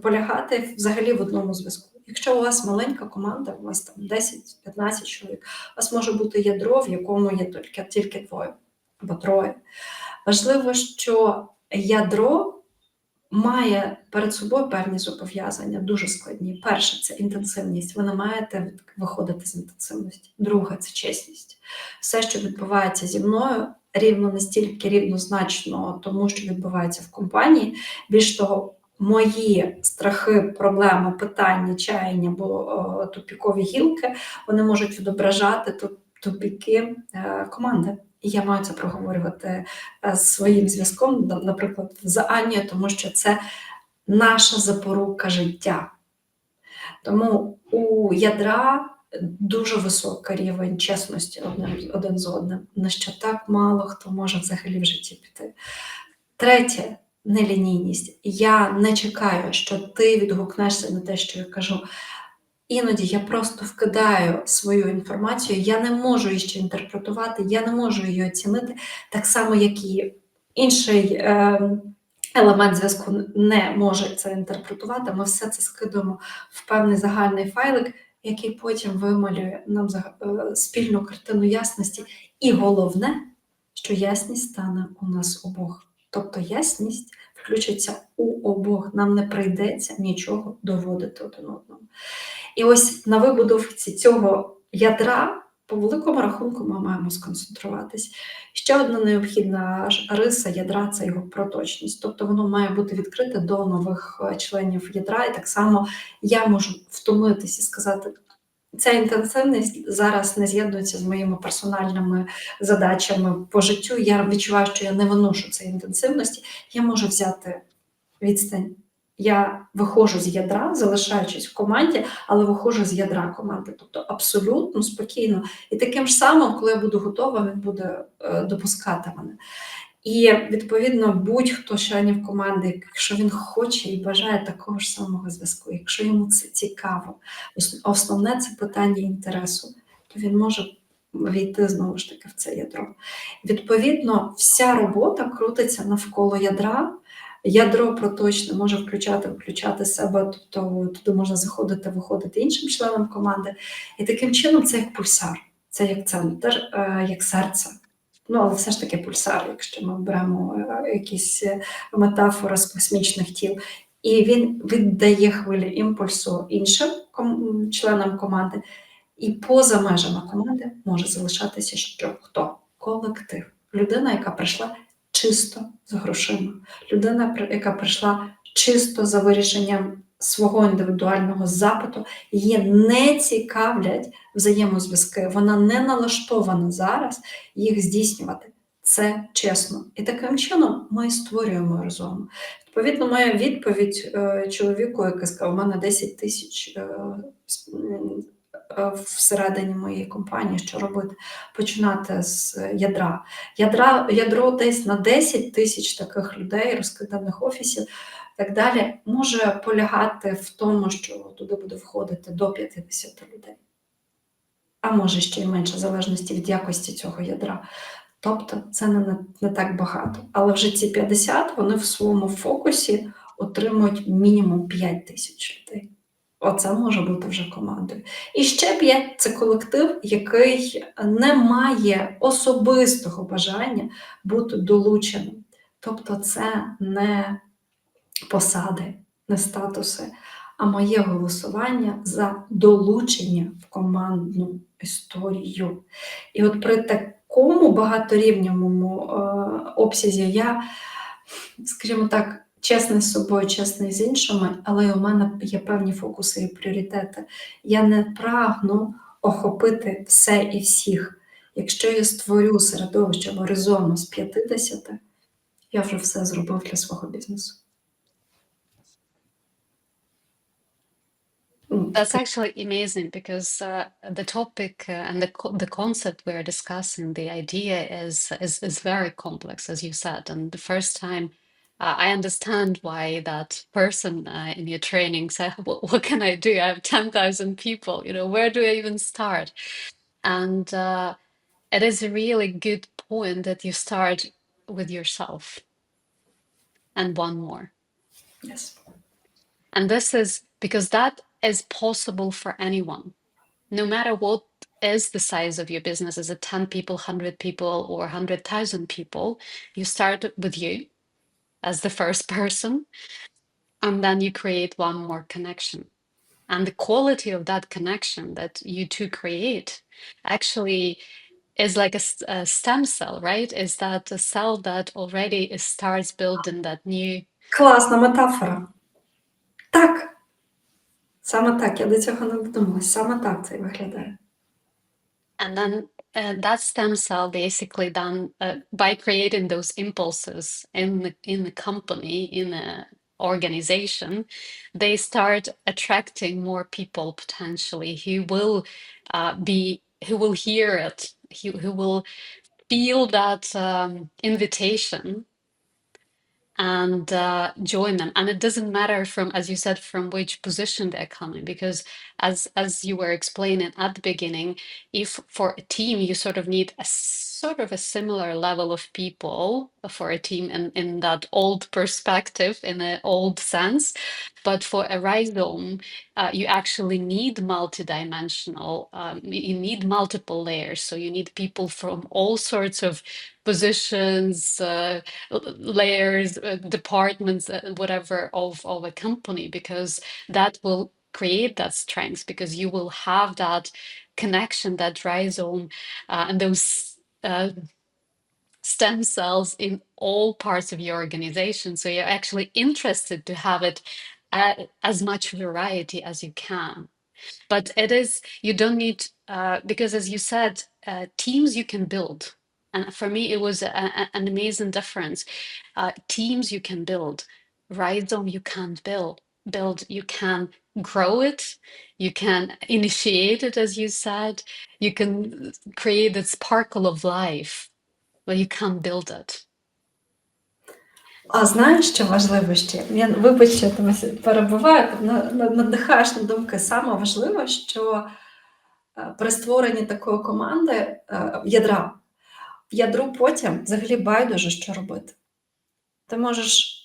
полягати взагалі в одному зв'язку. Якщо у вас маленька команда, у вас там 10-15 чоловік, у вас може бути ядро, в якому є тільки двоє або троє. Важливо, що ядро має перед собою певні зобов'язання, дуже складні. Перше, це інтенсивність. Ви не маєте виходити з інтенсивності. Друге, це чесність. Все, що відбувається зі мною, рівно настільки рівнозначно тому, що відбувається в компанії. Більш того, мої страхи, проблеми, питання, чаяння або тупікові гілки, вони можуть відображати тупіки команди. І я маю це проговорювати з своїм зв'язком, наприклад, з Анією, тому що це наша запорука життя. Тому у ядра дуже високий рівень чесності один з одним, на що так мало хто може взагалі в житті піти. Третє – нелінійність. Я не чекаю, що ти відгукнешся на те, що я кажу. Іноді я просто вкидаю свою інформацію, я не можу її ще інтерпретувати, я не можу її оцінити, так само, як і інший елемент зв'язку не може це інтерпретувати. Ми все це скидуємо в певний загальний файлик, який потім вималює нам спільну картину ясності. І головне, що ясність стане у нас обох. Тобто ясність включиться у обох, нам не прийдеться нічого доводити один одному. І ось на вибудовці цього ядра, по великому рахунку, ми маємо сконцентруватись. Ще одна необхідна риса ядра – це його проточність. Тобто воно має бути відкрите до нових членів ядра. І так само я можу втомитись і сказати, ця інтенсивність зараз не з'єднується з моїми персональними задачами по життю. Я відчуваю, що я не виношу цієї інтенсивності. Я можу взяти відстань. Я виходжу з ядра, залишаючись в команді, але виходжу з ядра команди. Тобто абсолютно спокійно. І таким ж самим, коли я буду готова, він буде допускати мене. І, відповідно, будь-хто з членів команди, якщо він хоче і бажає такого ж самого зв'язку, якщо йому це цікаво, основне – це питання інтересу, то він може війти знову ж таки в це ядро. Відповідно, вся робота крутиться навколо ядра. Ядро проточне може включати себе, тобто туди можна заходити, виходити іншим членам команди. І таким чином це як пульсар, це як центр, як серце. Ну, але все ж таки пульсар, якщо ми беремо якісь метафори з космічних тіл. І він віддає хвилі імпульсу іншим членам команди. І поза межами команди може залишатися що? Хто? Колектив. Людина, яка прийшла чисто з грошима. Людина, яка прийшла чисто за вирішенням свого індивідуального запиту, її не цікавлять взаємозв'язки, вона не налаштована зараз їх здійснювати. Це чесно. І таким чином ми створюємо разом. Відповідно, моя відповідь чоловіку, який сказав, у мене 10 тисяч всередині моєї компанії, що робити? Починати з ядра. Ядро десь на 10 тисяч таких людей, розкиданих офісів, так далі, може полягати в тому, що туди буде входити до 50 людей. А може ще й менше, в залежності від якості цього ядра. Тобто це не так багато. Але вже ці 50, вони в своєму фокусі отримують мінімум 5 тисяч людей. Оце може бути вже командою. І ще 5 – це колектив, який не має особистого бажання бути долученим. Тобто це не посади, не статуси, а моє голосування за долучення в командну історію. І от при такому багаторівневому обсязі я, скажімо так, чесний з собою, чесний з іншими, але у мене є певні фокуси і пріоритети. Я не прагну охопити все і всіх. Якщо я створю середовище або резону з 50, я вже все зробив для свого бізнесу. That's actually amazing because the topic and the concept we're discussing, the idea is very complex, as you said. And the first time I understand why that person in your training said, what can I do? I have 10,000 people, where do I even start? And it is a really good point that you start with yourself and one more. Yes. And this is because that is possible for anyone. No matter what is the size of your business, is it 10 people, 100 people, or 100,000 people, you start with you. as the first person, and then you create one more connection. And the quality of that connection that you two create actually is like a stem cell, right? Is that a cell that already starts building that new. Класна метафора. Так, саме так. Я до цього не додумалась. Саме так це і виглядає. And then that stem cell basically then by creating those impulses in the company, in a organization, they start attracting more people potentially who will hear it, who will feel that invitation and join them. And it doesn't matter from, as you said, from which position they're coming, because as you were explaining at the beginning, if for a team you sort of need a sort of a similar level of people for a team in that old perspective, in an old sense, but for a rhizome, you actually need multidimensional, you need multiple layers. So you need people from all sorts of positions, layers, departments, whatever of a company, because that will create that strength, because you will have that connection, that rhizome, and those stem cells in all parts of your organization. So you're actually interested to have it as much variety as you can. But it is, you don't need, because as you said, teams you can build. And for me, it was an amazing difference. Teams you can build, rhizome you can't build. You can grow it, you can initiate it, as you said, you can create that sparkle of life, but you can't build it. А знаєш, що важливо ще? Вибач, що я тебе перебиваю, надихаєш на думки. Саме важливе, що при створенні такої команди ядра, ядру потім взагалі байдуже, що робити. Ти можеш,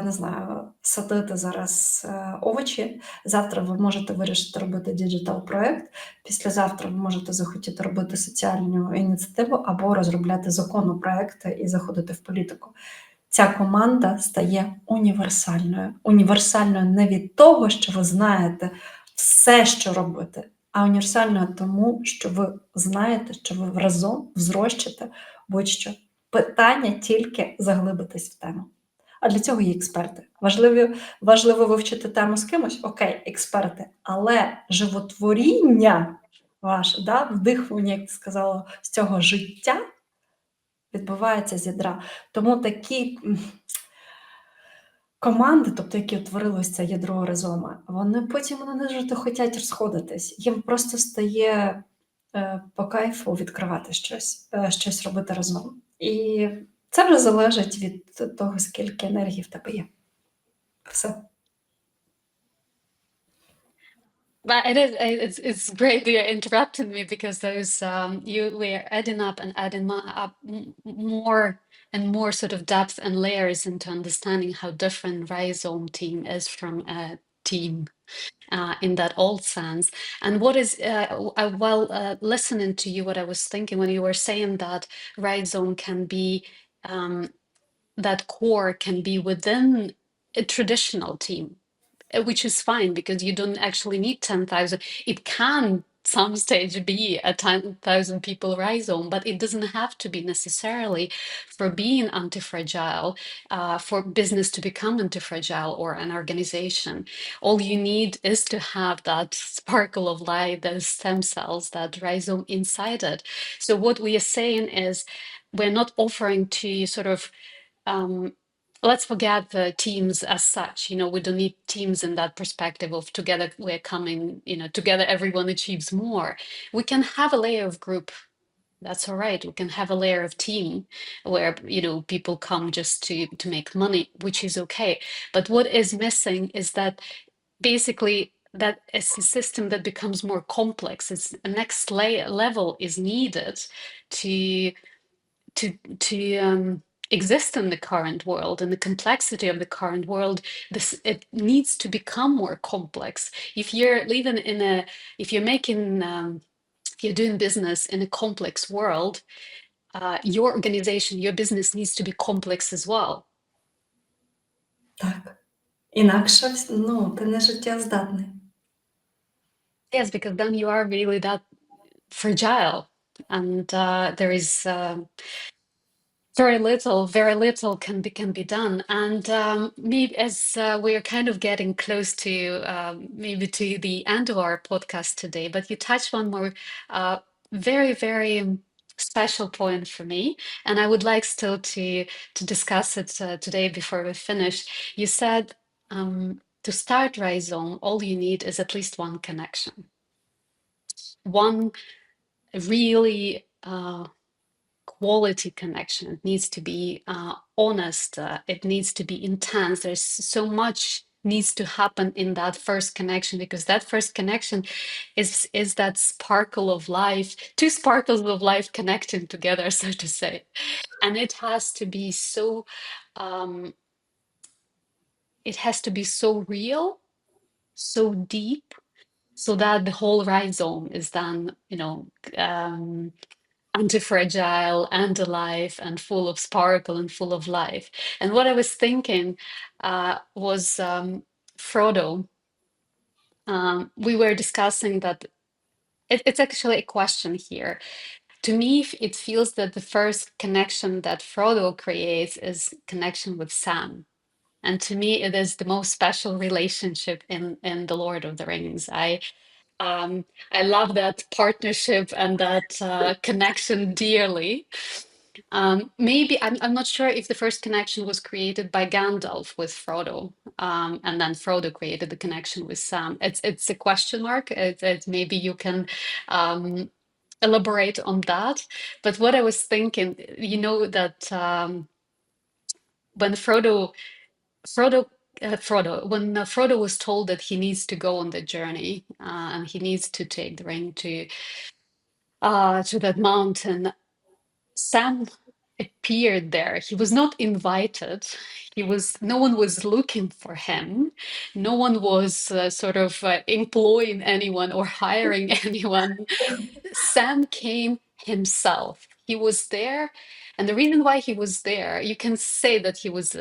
не знаю, садити зараз овочі, завтра ви можете вирішити робити діджитал-проект, післязавтра ви можете захотіти робити соціальну ініціативу або розробляти законопроекти і заходити в політику. Ця команда стає універсальною. Універсальною не від того, що ви знаєте все, що робити, а універсальною тому, що ви знаєте, що ви разом взрощите будь-що. Питання тільки заглибитись в тему. А для цього є експерти. Важливо вивчити тему з кимось? Окей, експерти. Але животворіння ваше, да, вдихування, як ти сказала, з цього життя відбувається з ядра. Тому такі команди, тобто які утворилось це ядро ризома, вони потім не дуже хочуть розходитись. Їм просто стає по кайфу відкривати щось робити разом. І це вже залежить від того, скільки енергії в тебе є. Все. But it's great that you're interrupting me, because those you were adding up and adding up more and more sort of depth and layers into understanding how different rhizome team is from a team in that old sense. And what is while listening to you, what I was thinking when you were saying that rhizome can be that core can be within a traditional team, which is fine, because you don't actually need 10,000. It can some stage be a 10,000 people rhizome, but it doesn't have to be necessarily for being anti-fragile, for business to become anti-fragile or an organization. All you need is to have that sparkle of light, those stem cells, that rhizome inside it. So what we are saying is we're not offering to sort of let's forget the teams as such. We don't need teams in that perspective of together we're coming, together everyone achieves more. We can have a layer of group. That's all right. We can have a layer of team where, people come just to make money, which is okay. But what is missing is that basically that is a system that becomes more complex. It's a next level is needed to exist in the current world, and the complexity of the current world, it needs to become more complex. If you're living if you're making if you're doing business in a complex world, your organization, your business needs to be complex as well. Так. Інакше ну, ти не життєздатний. Yes, because then you are really that fragile, and there is very little can be done. And maybe as we're kind of getting close to maybe to the end of our podcast today, but you touched one more very, very special point for me, and I would like still to discuss it today before we finish. You said to start Rhizome, all you need is at least one connection, one really quality connection. It needs to be honest. It needs to be intense. There's so much needs to happen in that first connection, because that first connection is that sparkle of life, two sparkles of life connecting together, so to say. And it has to be so it has to be so real, so deep, so that the whole rhizome is then, anti-fragile and alive and full of sparkle and full of life. And what I was thinking was Frodo. We were discussing that it's actually a question here. To me, it feels that the first connection that Frodo creates is connection with Sam. And to me, it is the most special relationship in The Lord of the Rings. I love that partnership and that connection dearly. Maybe I'm not sure if the first connection was created by Gandalf with Frodo, and then Frodo created the connection with Sam. It's a question mark. Maybe you can elaborate on that. But what I was thinking, that when Frodo was told that he needs to go on the journey and he needs to take the ring to that mountain, Sam appeared there. He was not invited. No one was looking for him. No one was sort of employing anyone or hiring anyone. Sam came himself. He was there. And the reason why he was there, you can say that he was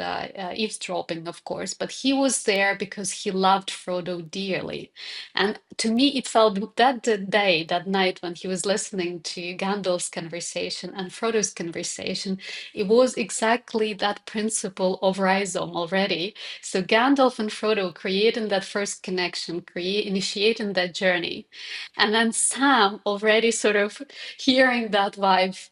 eavesdropping, of course, but he was there because he loved Frodo dearly. And to me, it felt that day, that night when he was listening to Gandalf's conversation and Frodo's conversation, it was exactly that principle of rhizome already. So Gandalf and Frodo creating that first connection, initiating that journey. And then Sam already sort of hearing that vibe,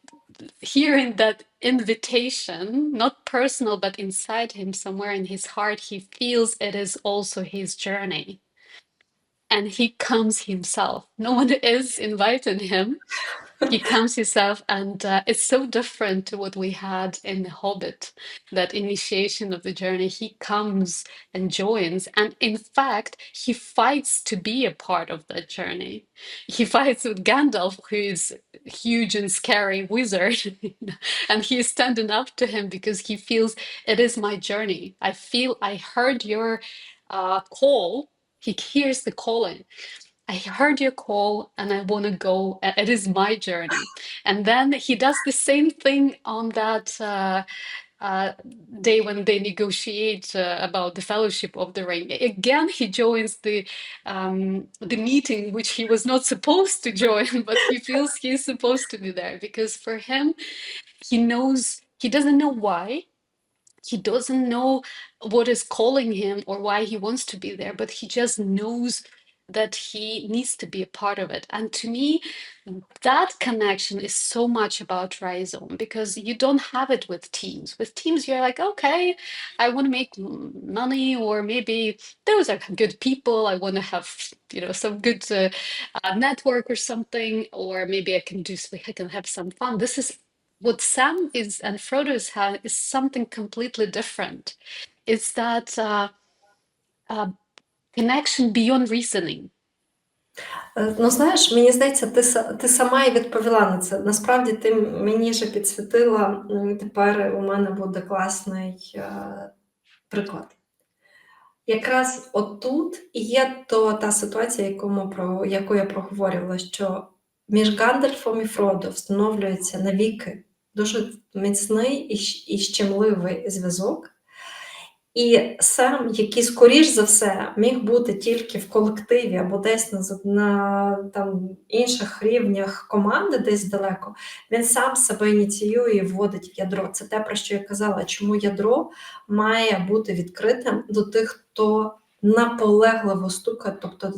hearing that invitation, not personal, but inside him, somewhere in his heart, he feels it is also his journey. And he comes himself. No one is inviting him. He comes himself, and it's so different to what we had in The Hobbit, that initiation of the journey. He comes and joins, and in fact, he fights to be a part of that journey. He fights with Gandalf, who is a huge and scary wizard, and he is standing up to him because he feels it is my journey. I heard your call. He hears the calling. I heard your call and I want to go. It is my journey. And then he does the same thing on that uh, day when they negotiate about the Fellowship of the Ring. Again, he joins the meeting which he was not supposed to join, but he feels he's supposed to be there because for him, he doesn't know why. He doesn't know what is calling him or why he wants to be there, but he just knows that he needs to be a part of it. And to me, that connection is so much about rhizome because you don't have it with teams. With teams, you're like, okay, I want to make money, or maybe those are good people. I want to have, some good network or something, or maybe I can have some fun. This is what Sam is and Frodo's had is something completely different. It's that uh, connection beyond reasoning. Ну, знаєш, мені здається, ти сама і відповіла на це. Насправді, ти мені же підсвітила, тепер у мене буде класний приклад. Якраз отут і є та ситуація, яку я проговорювала, що між Гандальфом і Фродо встановлюється навіки дуже міцний і щемливий зв'язок. І Сем, який, скоріш за все, міг бути тільки в колективі або десь на там, інших рівнях команди, десь далеко, він сам себе ініціює і вводить в ядро. Це те, про що я казала, чому ядро має бути відкритим до тих, хто наполегливо стукає, тобто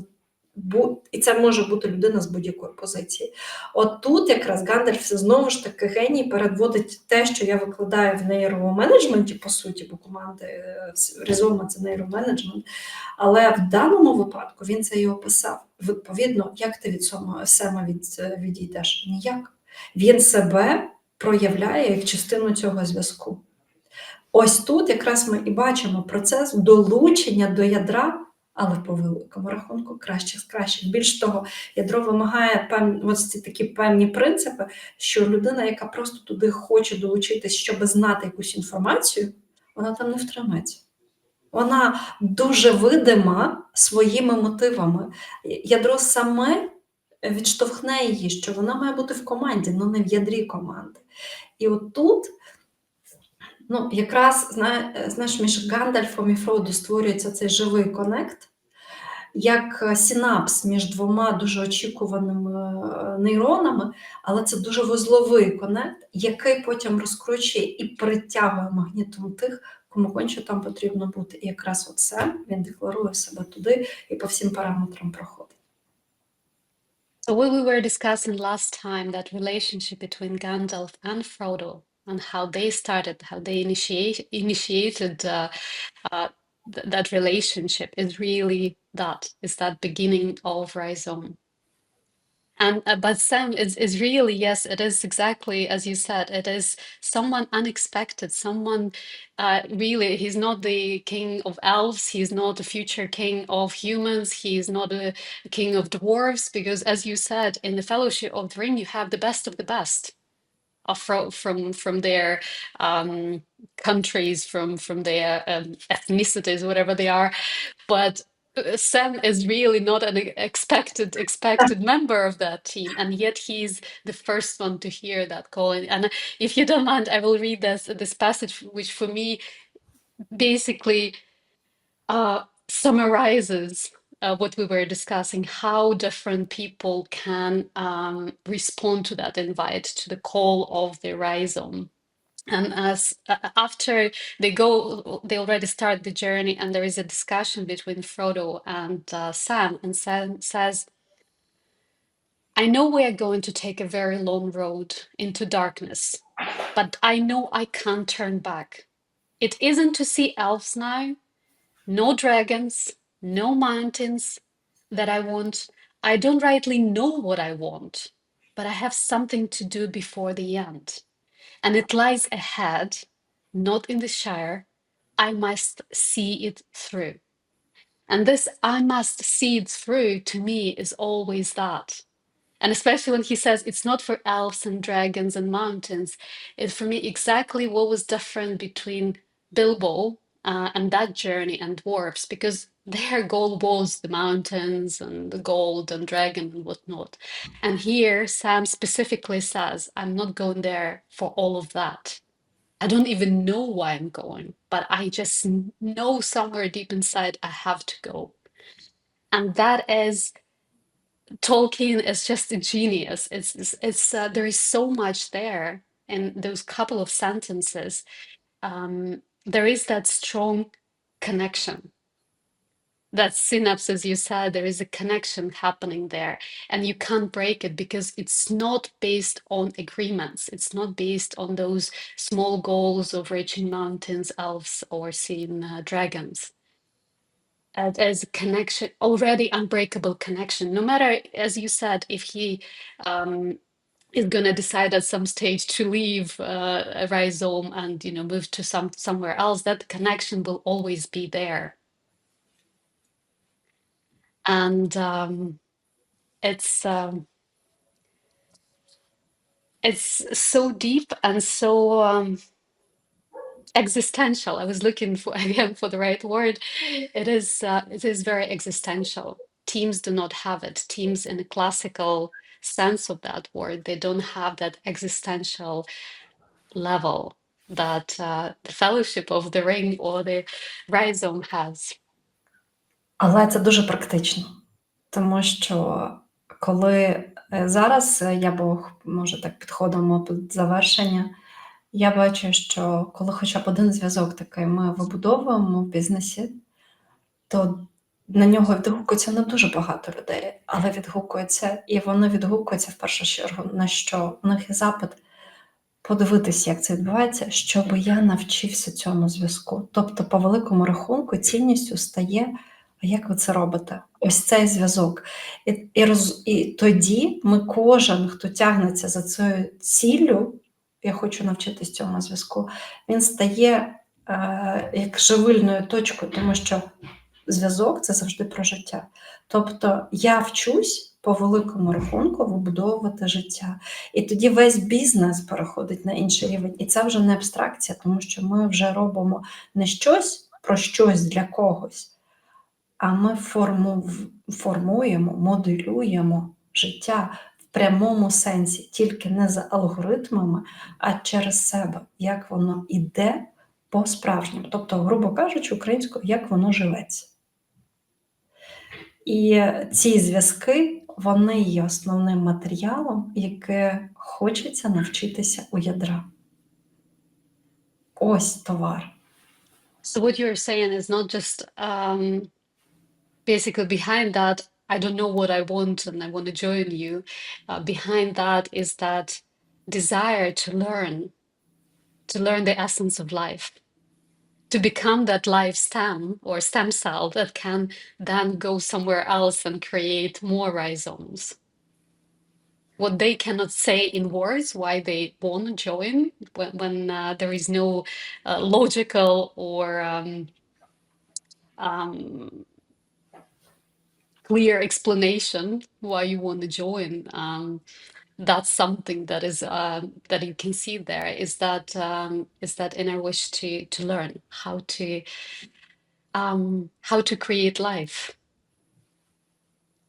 і це може бути людина з будь-якої позиції. От тут якраз Гандальф знову ж таки геній переводить те, що я викладаю в нейроменеджменті, по суті, бо команди Різома це нейроменеджмент, але в даному випадку він це і описав. Відповідно, як ти від Сема відійдеш? Ніяк. Він себе проявляє як частину цього зв'язку. Ось тут якраз ми і бачимо процес долучення до ядра, але по великому рахунку краще з кращих. Більш того, ядро вимагає ось ці такі певні принципи, що людина, яка просто туди хоче долучитись, щоб знати якусь інформацію, вона там не втримається. Вона дуже видима своїми мотивами. Ядро саме відштовхне її, що вона має бути в команді, але не в ядрі команди. І отут якраз, знаєш, між Гандальфом і Фродо створюється цей живий конект, як синапс між двома дуже очікуваними нейронами, але це дуже вузловий конект, який потім розкручує і притягує магнітом тих, кому конче там потрібно бути. І якраз оце він декларує себе туди і по всім параметрам проходить. So we were discussing last time that relationship between Gandalf and Frodo and how they started, how they initiated that relationship is really that beginning of Rhizome. And but Sam is really, yes, it is exactly as you said. It is someone unexpected, someone really. He's not the king of elves. He's not the future king of humans. He's not a king of dwarves. Because, as you said, in the Fellowship of the Ring, you have the best of the best from their countries, from their ethnicities, whatever they are. But Sam is really not an expected member of that team, and yet he's the first one to hear that call. And if you don't mind, I will read this passage, which for me basically summarizes what we were discussing, how different people can respond to that invite, to the call of the rhizome. And as after they already start the journey, and there is a discussion between Frodo and Sam, and Sam says, "I know we are going to take a very long road into darkness, but I know I can't turn back. It isn't to see elves now, no dragons, no mountains that I want. I don't rightly know what I want, but I have something to do before the end. And it lies ahead, not in the Shire. I must see it through." And this "I must see it through" to me is always that. And especially when he says it's not for elves and dragons and mountains, it's for me exactly what was different between Bilbo and that journey and dwarves, because their goal was the mountains and the gold and dragon and whatnot. And here Sam specifically says, "I'm not going there for all of that. I don't even know why I'm going, but I just know somewhere deep inside I have to go." And that is, Tolkien is just a genius. It's there is so much there in those couple of sentences. There is that strong connection, that synapse, as you said. There is a connection happening there, and you can't break it because it's not based on agreements. It's not based on those small goals of reaching mountains, elves, or seeing dragons. As a connection, already unbreakable connection. No matter, as you said, if he is going to decide at some stage to leave a rhizome and move to somewhere else, that connection will always be there. And it's so deep and so existential. I was looking for again for the right word. It is very existential. Teams do not have it. Teams in a classical sense of that word, they don't have that existential level. that the Fellowship of the Ring or the Rhizome has. Але це дуже практично, тому що коли зараз я може так підходимо під завершення, я бачу, що коли хоча б один зв'язок такий ми вибудовуємо в бізнесі, то на нього відгукується не дуже багато людей, але відгукується, і вони відгукуються в першу чергу на що? У них є запит подивитися, як це відбувається, щоб я навчився цьому зв'язку. Тобто, по великому рахунку, цінністю стає, а як ви це робите? Ось цей зв'язок. І тоді ми кожен, хто тягнеться за цією ціллю, я хочу навчитись цьому зв'язку, він стає як живильною точкою, тому що зв'язок це завжди про життя. Тобто я вчусь по великому рахунку вибудовувати життя. І тоді весь бізнес переходить на інший рівень. І це вже не абстракція, тому що ми вже робимо не щось про щось для когось, а ми формуємо, моделюємо життя в прямому сенсі, тільки не за алгоритмами, а через себе, як воно іде по-справжньому. Тобто, грубо кажучи, українською, як воно живеться. І ці зв'язки, вони є основним матеріалом, яке хочеться навчитися у ядра. Ось товар. So what you're saying is not just basically behind that, I don't know what I want and I want to join you. Behind that is that desire to learn the essence of life, to become that life stem or stem cell that can then go somewhere else and create more rhizomes. What they cannot say in words why they want to join when there is no logical or clear explanation why you want to join. That's something that is that you can see there is that inner wish to learn how to create life.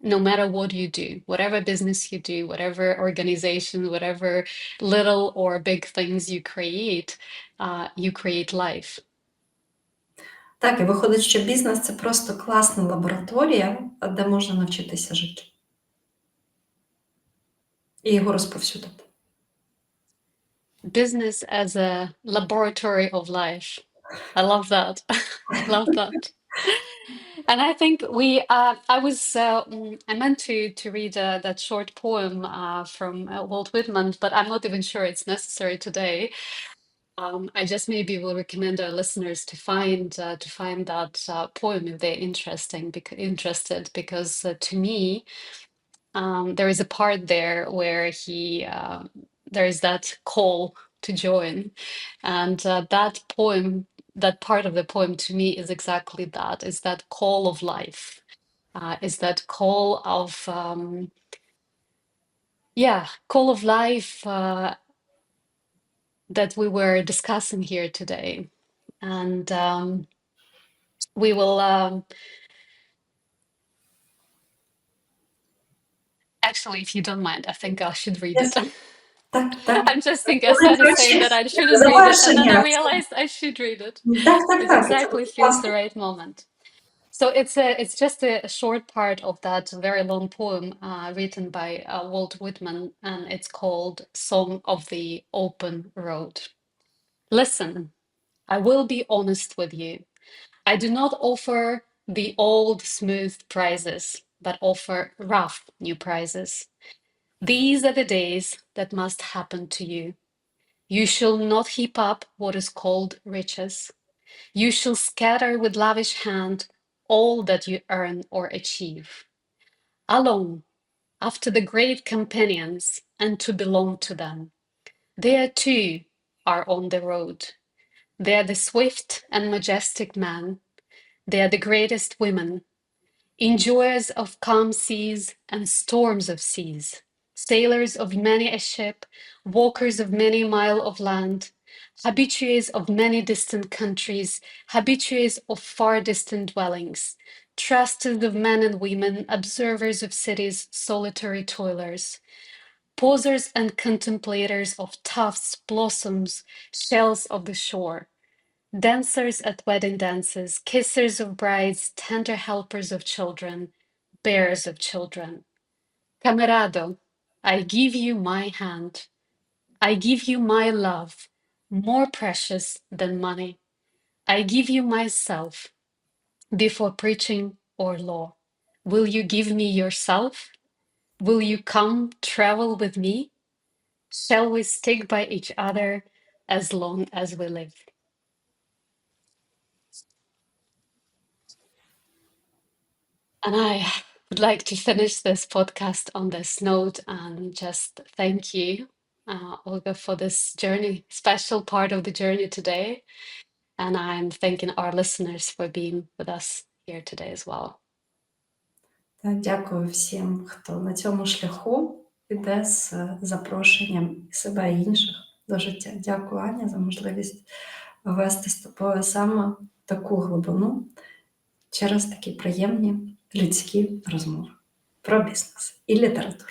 No matter what you do, whatever business you do, whatever organization, whatever little or big things you create life. Так, і виходить, що бізнес – це просто класна лабораторія, де можна навчитися жити. І його розповсюдити. Business as a laboratory of life. I love that. I love that. And I think I meant to read that short poem from Walt Whitman, but I'm not even sure it's necessary today. I just maybe will recommend our listeners to find that poem if they're interested, because to me, there is a part there where there is that call to join, and that part of the poem to me is exactly that, is that call of life, is that call of call of life that we were discussing here today. And we will actually, if you don't mind, I think I should read it. Так, так. I'm just thinking, I started saying that I shouldn't read it, and then I realized I should read it. It exactly feels the right moment. So it's just a short part of that very long poem written by Walt Whitman, and it's called Song of the Open Road. Listen, I will be honest with you. I do not offer the old smooth prizes, but offer rough new prizes. These are the days that must happen to you. You shall not heap up what is called riches. You shall scatter with lavish hand all that you earn or achieve. Alone, after the great companions, and to belong to them. They too are on the road. They are the swift and majestic men. They are the greatest women, enjoyers of calm seas and storms of seas, sailors of many a ship, walkers of many a mile of land, habitués of many distant countries, habitués of far distant dwellings, trusted of men and women, observers of cities, solitary toilers. Pausers and contemplators of tufts, blossoms, shells of the shore, dancers at wedding dances, kissers of brides, tender helpers of children, bearers of children. Camerado, I give you my hand. I give you my love, more precious than money. I give you myself before preaching or law. Will you give me yourself? Will you come travel with me? Shall we stick by each other as long as we live? And I would like to finish this podcast on this note and just thank you, Olga, for this journey, special part of the journey today. And I'm thanking our listeners for being with us here today as well. Дякую всім, хто на цьому шляху іде з запрошенням себе і інших до життя. Дякую, Аня, за можливість вести з тобою саме таку глибину через такі приємні людські розмови про бізнес і літературу.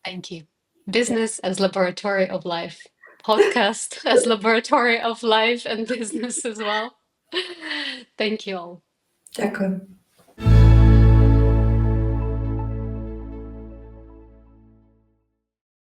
Thank you. Business as laboratory of life. Podcast as laboratory of life and business as well. Thank you all. Дякую.